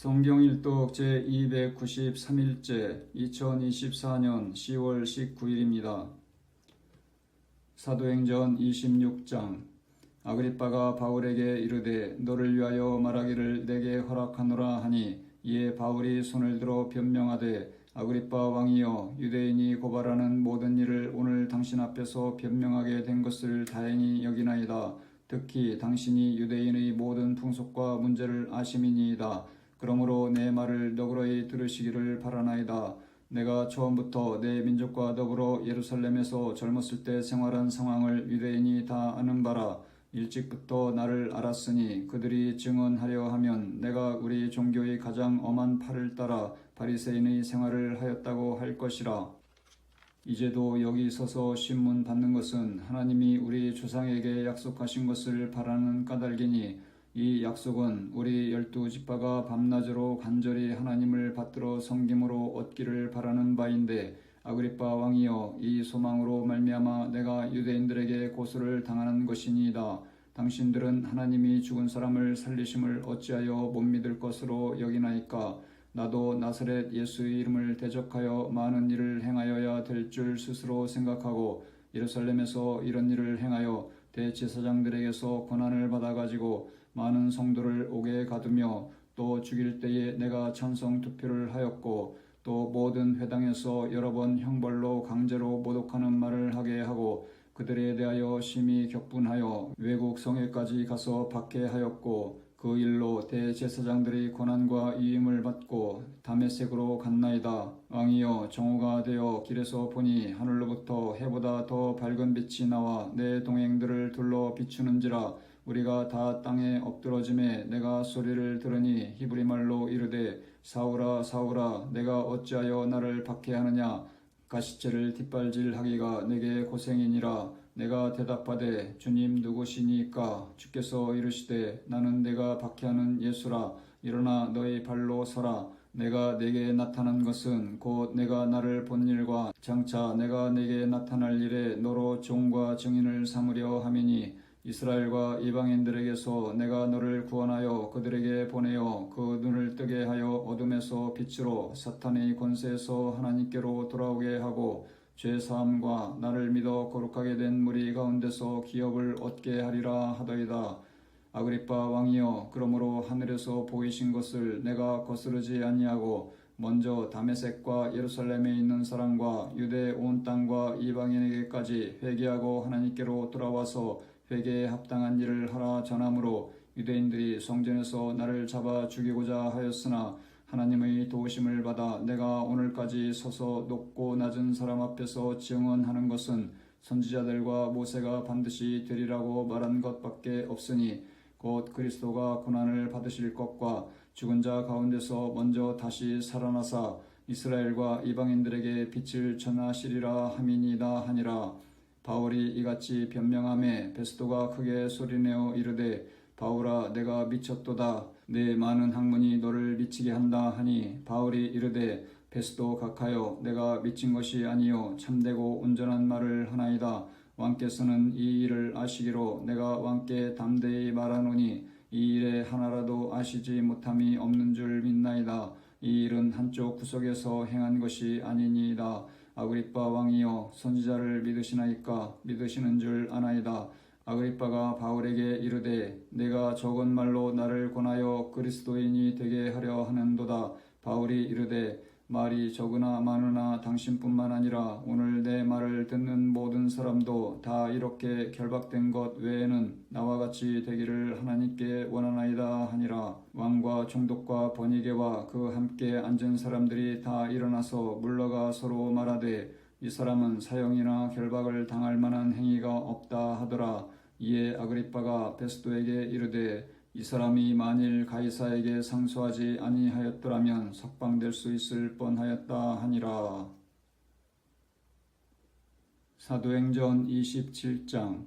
성경 일독 제293일째 2024년 10월 19일입니다. 사도행전 26장. 아그리빠가 바울에게 이르되 너를 위하여 말하기를 내게 허락하노라 하니, 이에 바울이 손을 들어 변명하되 아그리빠 왕이여, 유대인이 고발하는 모든 일을 오늘 당신 앞에서 변명하게 된 것을 다행히 여기나이다. 특히 당신이 유대인의 모든 풍속과 문제를 아심이니이다. 그러므로 내 말을 너그러이 들으시기를 바라나이다. 내가 처음부터 내 민족과 더불어 예루살렘에서 젊었을 때 생활한 상황을 유대인이 다 아는 바라. 일찍부터 나를 알았으니 그들이 증언하려 하면 내가 우리 종교의 가장 엄한 팔을 따라 바리새인의 생활을 하였다고 할 것이라. 이제도 여기 서서 신문 받는 것은 하나님이 우리 조상에게 약속하신 것을 바라는 까닭이니, 이 약속은 우리 12지파가 밤낮으로 간절히 하나님을 받들어 섬김으로 얻기를 바라는 바인데, 아그리빠 왕이여, 이 소망으로 말미암아 내가 유대인들에게 고소를 당하는 것이니이다. 당신들은 하나님이 죽은 사람을 살리심을 어찌하여 못 믿을 것으로 여기나이까? 나도 나사렛 예수의 이름을 대적하여 많은 일을 행하여야 될 줄 스스로 생각하고 예루살렘에서 이런 일을 행하여 대제사장들에게서 권한을 받아가지고 많은 성도를 옥에 가두며, 또 죽일 때에 내가 찬성 투표를 하였고, 또 모든 회당에서 여러 번 형벌로 강제로 모독하는 말을 하게 하고, 그들에 대하여 심히 격분하여 외국 성에까지 가서 박해하였고, 그 일로 대제사장들의 권한과 위임을 받고 다메섹으로 갔나이다. 왕이여, 정오가 되어 길에서 보니 하늘로부터 해보다 더 밝은 빛이 나와 내 동행들을 둘러 비추는지라. 우리가 다 땅에 엎드러짐에 내가 소리를 들으니 히브리 말로 이르되 사울아 사울아, 내가 어찌하여 나를 박해하느냐? 가시체를 뒷발질하기가 내게 고생이니라. 내가 대답하되 주님 누구시니까? 주께서 이르시되 나는 내가 박해하는 예수라. 일어나 너희 발로 서라. 내가 내게 나타난 것은 곧 내가 나를 본 일과 장차 내가 내게 나타날 일에 너로 종과 증인을 삼으려 함이니, 이스라엘과 이방인들에게서 내가 너를 구원하여 그들에게 보내어 그 눈을 뜨게 하여 어둠에서 빛으로 사탄의 권세에서 하나님께로 돌아오게 하고, 죄사함과 나를 믿어 거룩하게 된 무리 가운데서 기업을 얻게 하리라 하더이다. 아그리빠 왕이여, 그러므로 하늘에서 보이신 것을 내가 거스르지 아니하고 먼저 다메섹과 예루살렘에 있는 사람과 유대 온 땅과 이방인에게까지 회개하고 하나님께로 돌아와서 회개에 합당한 일을 하라 전함으로, 유대인들이 성전에서 나를 잡아 죽이고자 하였으나 하나님의 도우심을 받아 내가 오늘까지 서서 높고 낮은 사람 앞에서 증언하는 것은 선지자들과 모세가 반드시 되리라고 말한 것밖에 없으니, 곧 그리스도가 고난을 받으실 것과 죽은 자 가운데서 먼저 다시 살아나사 이스라엘과 이방인들에게 빛을 전하시리라 함이니이다 하니라. 바울이 이같이 변명하매 베스도가 크게 소리내어 이르되 바울아, 내가 미쳤도다. 내 많은 학문이 너를 미치게 한다 하니, 바울이 이르되 베스도 각하여, 내가 미친 것이 아니요 참되고 온전한 말을 하나이다. 왕께서는 이 일을 아시기로 내가 왕께 담대히 말하노니, 이 일에 하나라도 아시지 못함이 없는 줄 믿나이다. 이 일은 한쪽 구석에서 행한 것이 아니니이다. 아그리빠 왕이여, 선지자를 믿으시나이까? 믿으시는 줄 아나이다. 아그리빠가 바울에게 이르되 내가 적은 말로 나를 권하여 그리스도인이 되게 하려 하는도다. 바울이 이르되 말이 적으나 많으나 당신뿐만 아니라 오늘 내 말을 듣는 모든 사람도 다 이렇게 결박된 것 외에는 나와 같이 되기를 하나님께 원하나이다 하니라. 왕과 총독과 번이게와 그 함께 앉은 사람들이 다 일어나서 물러가 서로 말하되 이 사람은 사형이나 결박을 당할 만한 행위가 없다 하더라. 이에 아그리빠가 베스도에게 이르되 이 사람이 만일 가이사에게 상소하지 아니하였더라면 석방될 수 있을 뻔하였다 하니라. 사도행전 27장.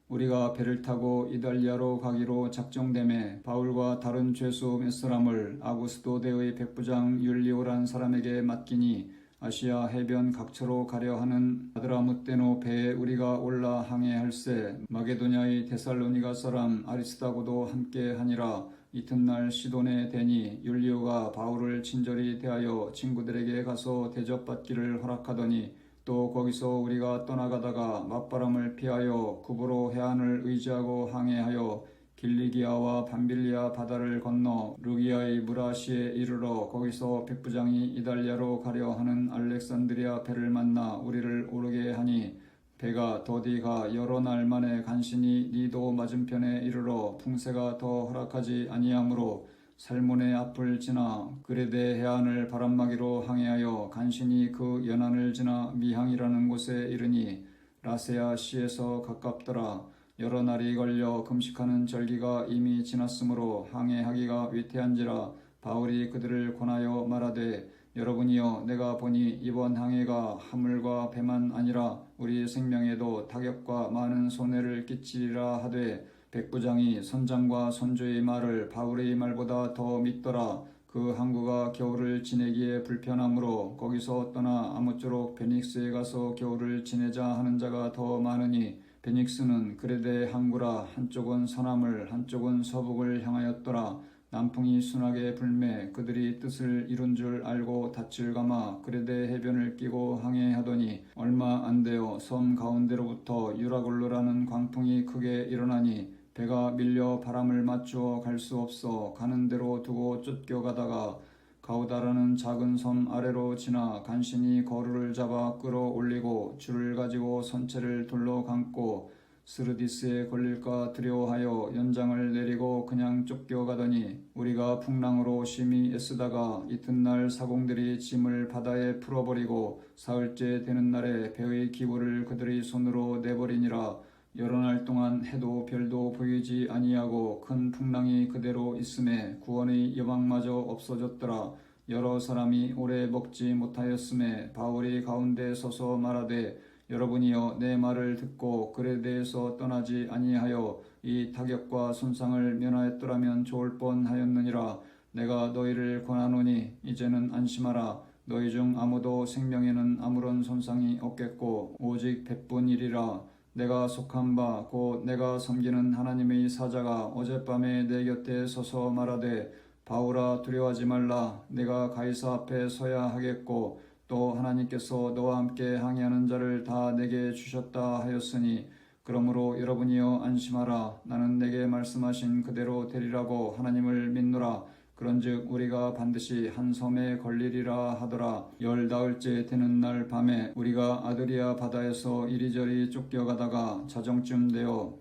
우리가 배를 타고 이달리아로 가기로 작정되매 바울과 다른 죄수 몇 사람을 아구스도 대의 백부장 율리오란 사람에게 맡기니, 아시아 해변 각처로 가려 하는 아드라무떼노 배에 우리가 올라 항해할세 마게도냐의 데살로니가 사람 아리스다고도 함께 하니라. 이튿날 시돈에 대니 율리오가 바울을 친절히 대하여 친구들에게 가서 대접받기를 허락하더니 또 거기서 우리가 떠나가다가 맞바람을 피하여 구브로 해안을 의지하고 항해하여 길리기아와 밤빌리아 바다를 건너 루기아의 무라시에 이르러 거기서 백부장이 이달리아로 가려 하는 알렉산드리아 배를 만나 우리를 오르게 하니 배가 더디가 여러 날 만에 간신히 니도 맞은편에 이르러 풍세가 더 허락하지 아니하므로 살몬의 앞을 지나 그레데 해안을 바람막이로 항해하여 간신히 그 연안을 지나 미항이라는 곳에 이르니 라세아 시에서 가깝더라. 여러 날이 걸려 금식하는 절기가 이미 지났으므로 항해하기가 위태한지라 바울이 그들을 권하여 말하되 여러분이여 내가 보니 이번 항해가 하물과 배만 아니라 우리 생명에도 타격과 많은 손해를 끼치리라 하되 백부장이 선장과 선조의 말을 바울의 말보다 더 믿더라. 그 항구가 겨울을 지내기에 불편하므로 거기서 떠나 아무쪼록 베닉스에 가서 겨울을 지내자 하는 자가 더 많으니 베닉스는 그레데 항구라. 한쪽은 서남을 한쪽은 서북을 향하였더라. 남풍이 순하게 불매 그들이 뜻을 이룬 줄 알고 닻을 감아 그레데 해변을 끼고 항해하더니 얼마 안 되어 섬 가운데로부터 유라굴로라는 광풍이 크게 일어나니 배가 밀려 바람을 맞추어 갈 수 없어 가는 대로 두고 쫓겨가다가 가우다라는 작은 섬 아래로 지나 간신히 거루를 잡아 끌어올리고 줄을 가지고 선체를 둘러 감고 스르디스에 걸릴까 두려워하여 연장을 내리고 그냥 쫓겨가더니 우리가 풍랑으로 심히 애쓰다가 이튿날 사공들이 짐을 바다에 풀어버리고 사흘째 되는 날에 배의 기부를 그들의 손으로 내버리니라. 여러 날 동안 해도 별도 보이지 아니하고 큰 풍랑이 그대로 있음에 구원의 여망마저 없어졌더라. 여러 사람이 오래 먹지 못하였음에 바울이 가운데 서서 말하되 여러분이여 내 말을 듣고 그레데에서 떠나지 아니하여 이 타격과 손상을 면하였더라면 좋을 뻔하였느니라. 내가 너희를 권하노니 이제는 안심하라. 너희 중 아무도 생명에는 아무런 손상이 없겠고 오직 백분이리라. 내가 속한 바 곧 내가 섬기는 하나님의 사자가 어젯밤에 내 곁에 서서 말하되 바울아 두려워하지 말라. 내가 가이사 앞에 서야 하겠고 또 하나님께서 너와 함께 항해하는 자를 다 내게 주셨다 하였으니 그러므로 여러분이여 안심하라. 나는 내게 말씀하신 그대로 되리라고 하나님을 믿노라. 그런즉 우리가 반드시 한 섬에 걸리리라 하더라. 10나흘째 되는 날 밤에 우리가 아드리아 바다에서 이리저리 쫓겨가다가 자정쯤 되어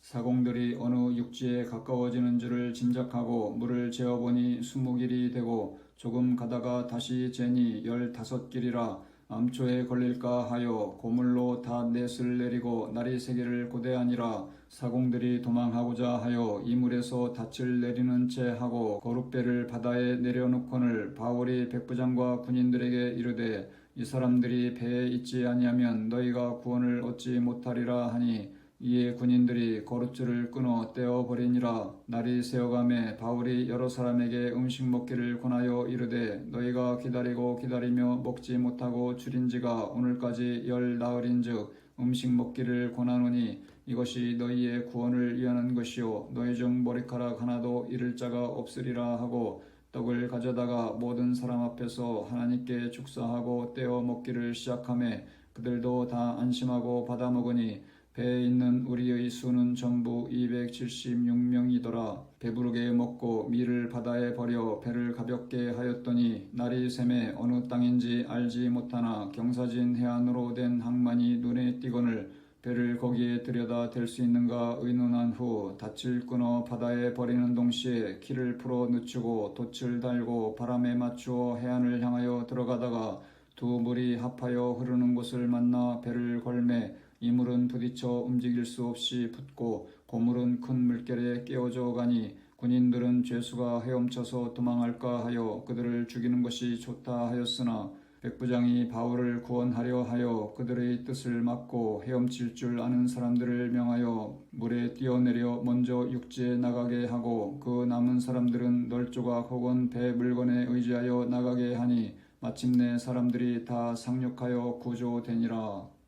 사공들이 어느 육지에 가까워지는 줄을 짐작하고 물을 재어보니 20길이 되고 조금 가다가 다시 재니 15길이라. 암초에 걸릴까 하여 고물로 다 넷을 내리고 날이 새기를 고대하니라. 사공들이 도망하고자 하여 이물에서 닻을 내리는 채 하고 거룻배를 바다에 내려놓거늘 바울이 백부장과 군인들에게 이르되 이 사람들이 배에 있지 아니하면 너희가 구원을 얻지 못하리라 하니 이에 군인들이 거룻줄을 끊어 떼어버리니라. 날이 새어가매 바울이 여러 사람에게 음식 먹기를 권하여 이르되 너희가 기다리고 기다리며 먹지 못하고 줄인 지가 오늘까지 10나흘인즉 음식 먹기를 권하노니 이것이 너희의 구원을 위하는 것이요 너희 중 머리카락 하나도 잃을 자가 없으리라 하고 떡을 가져다가 모든 사람 앞에서 하나님께 축사하고 떼어 먹기를 시작하매 그들도 다 안심하고 받아 먹으니 배에 있는 우리의 수는 전부 276명이더라. 배부르게 먹고 밀을 바다에 버려 배를 가볍게 하였더니 날이 새매 어느 땅인지 알지 못하나 경사진 해안으로 된 항만이 눈에 띄거늘 배를 거기에 들여다 댈 수 있는가 의논한 후 닻을 끊어 바다에 버리는 동시에 키를 풀어 늦추고 돛을 달고 바람에 맞추어 해안을 향하여 들어가다가 두 물이 합하여 흐르는 곳을 만나 배를 걸매 이물은 부딪혀 움직일 수 없이 붙고 고물은 큰 물결에 깨어져 가니 군인들은 죄수가 헤엄쳐서 도망할까 하여 그들을 죽이는 것이 좋다 하였으나 백부장이 바울을 구원하려 하여 그들의 뜻을 막고 헤엄칠 줄 아는 사람들을 명하여 물에 뛰어내려 먼저 육지에 나가게 하고 그 남은 사람들은 널조각 혹은 배 물건에 의지하여 나가게 하니 마침내 사람들이 다 상륙하여 구조되니라.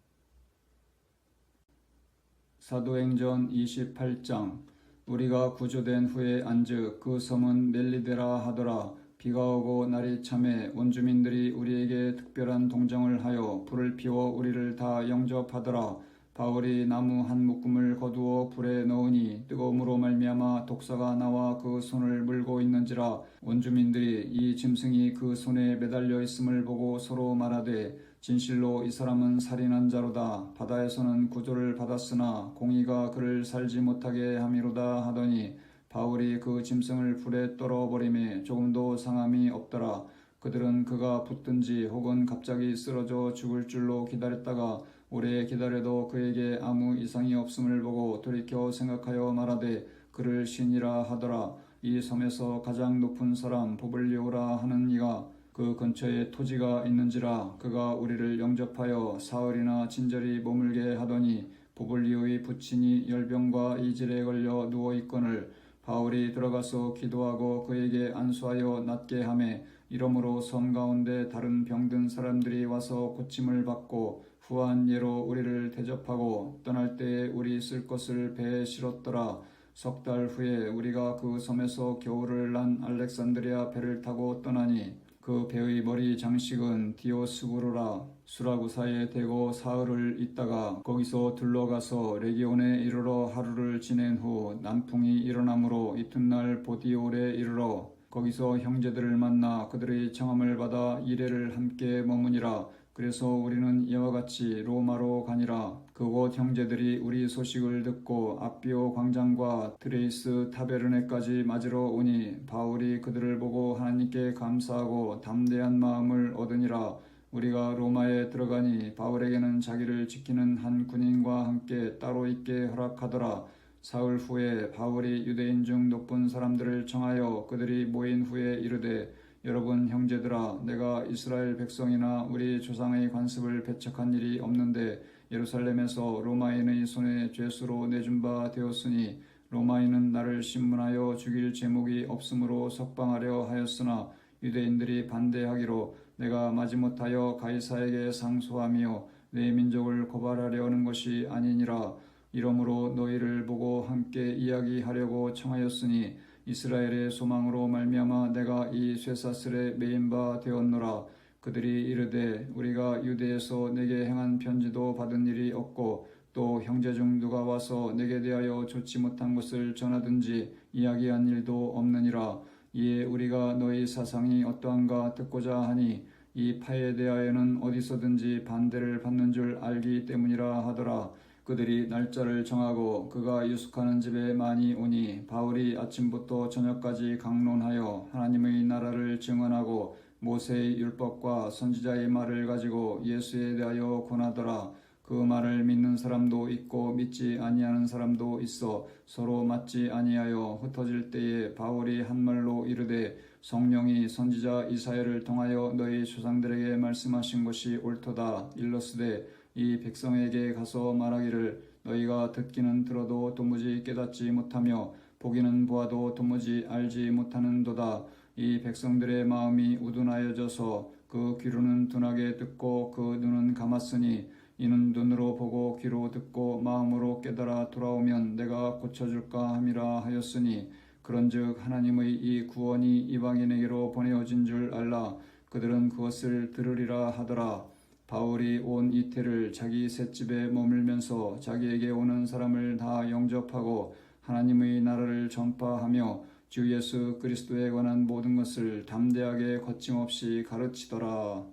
사도행전 28장. 우리가 구조된 후에 안즉 그 섬은 멜리데라 하더라. 비가 오고 날이 참해 원주민들이 우리에게 특별한 동정을 하여 불을 피워 우리를 다 영접하더라. 바울이 나무 한 묶음을 거두어 불에 넣으니 뜨거움으로 말미암아 독사가 나와 그 손을 물고 있는지라. 원주민들이 이 짐승이 그 손에 매달려 있음을 보고 서로 말하되 진실로 이 사람은 살인한 자로다. 바다에서는 구조를 받았으나 공의가 그를 살지 못하게 함이로다 하더니 바울이 그 짐승을 불에 떨어버리매 조금도 상함이 없더라. 그들은 그가 붙든지 혹은 갑자기 쓰러져 죽을 줄로 기다렸다가 오래 기다려도 그에게 아무 이상이 없음을 보고 돌이켜 생각하여 말하되 그를 신이라 하더라. 이 섬에서 가장 높은 사람 부블리오라 하는 이가 그 근처에 토지가 있는지라. 그가 우리를 영접하여 사흘이나 진절히 머물게 하더니 부블리오의 부친이 열병과 이질에 걸려 누워있거늘 바울이 들어가서 기도하고 그에게 안수하여 낫게 하매 이러므로 섬 가운데 다른 병든 사람들이 와서 고침을 받고 후한 예로 우리를 대접하고 떠날 때에 우리 쓸 것을 배에 실었더라. 석 달 후에 우리가 그 섬에서 겨울을 난 알렉산드리아 배를 타고 떠나니 그 배의 머리 장식은 디오스구르라. 수라구사에 대고 사흘을 있다가 거기서 둘러가서 레기온에 이르러 하루를 지낸 후 남풍이 일어나므로 이튿날 보디올에 이르러 거기서 형제들을 만나 그들의 청함을 받아 이레를 함께 머무니라. 그래서 우리는 이와 같이 로마로 가니라. 그곳 형제들이 우리 소식을 듣고 앞비오 광장과 드레이스 타베르네까지 맞으러 오니 바울이 그들을 보고 하나님께 감사하고 담대한 마음을 얻으니라. 우리가 로마에 들어가니 바울에게는 자기를 지키는 한 군인과 함께 따로 있게 허락하더라. 사흘 후에 바울이 유대인 중 높은 사람들을 청하여 그들이 모인 후에 이르되 여러분 형제들아, 내가 이스라엘 백성이나 우리 조상의 관습을 배척한 일이 없는데 예루살렘에서 로마인의 손에 죄수로 내준 바 되었으니 로마인은 나를 신문하여 죽일 제목이 없으므로 석방하려 하였으나 유대인들이 반대하기로 내가 마지못하여 가이사에게 상소하며 내 민족을 고발하려는 것이 아니니라. 이러므로 너희를 보고 함께 이야기하려고 청하였으니 이스라엘의 소망으로 말미암아 내가 이 쇠사슬에 매인 바 되었노라. 그들이 이르되 우리가 유대에서 내게 행한 편지도 받은 일이 없고 또 형제 중 누가 와서 내게 대하여 좋지 못한 것을 전하든지 이야기한 일도 없느니라. 이에 우리가 너희 사상이 어떠한가 듣고자 하니 이 파에 대하여는 어디서든지 반대를 받는 줄 알기 때문이라 하더라. 그들이 날짜를 정하고 그가 유숙하는 집에 많이 오니 바울이 아침부터 저녁까지 강론하여 하나님의 나라를 증언하고 모세의 율법과 선지자의 말을 가지고 예수에 대하여 권하더라. 그 말을 믿는 사람도 있고 믿지 아니하는 사람도 있어 서로 맞지 아니하여 흩어질 때에 바울이 한 말로 이르되 성령이 선지자 이사야를 통하여 너희 조상들에게 말씀하신 것이 옳도다. 일러스되 이 백성에게 가서 말하기를 너희가 듣기는 들어도 도무지 깨닫지 못하며 보기는 보아도 도무지 알지 못하는도다. 이 백성들의 마음이 우둔하여져서 그 귀로는 둔하게 듣고 그 눈은 감았으니 이는 눈으로 보고 귀로 듣고 마음으로 깨달아 돌아오면 내가 고쳐줄까 함이라 하였으니 그런즉 하나님의 이 구원이 이방인에게로 보내어진 줄 알라. 그들은 그것을 들으리라 하더라. 바울이 온 이태를 자기 셋집에 머물면서 자기에게 오는 사람을 다 영접하고 하나님의 나라를 전파하며 주 예수 그리스도에 관한 모든 것을 담대하게 거침없이 가르치더라.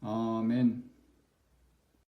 아멘.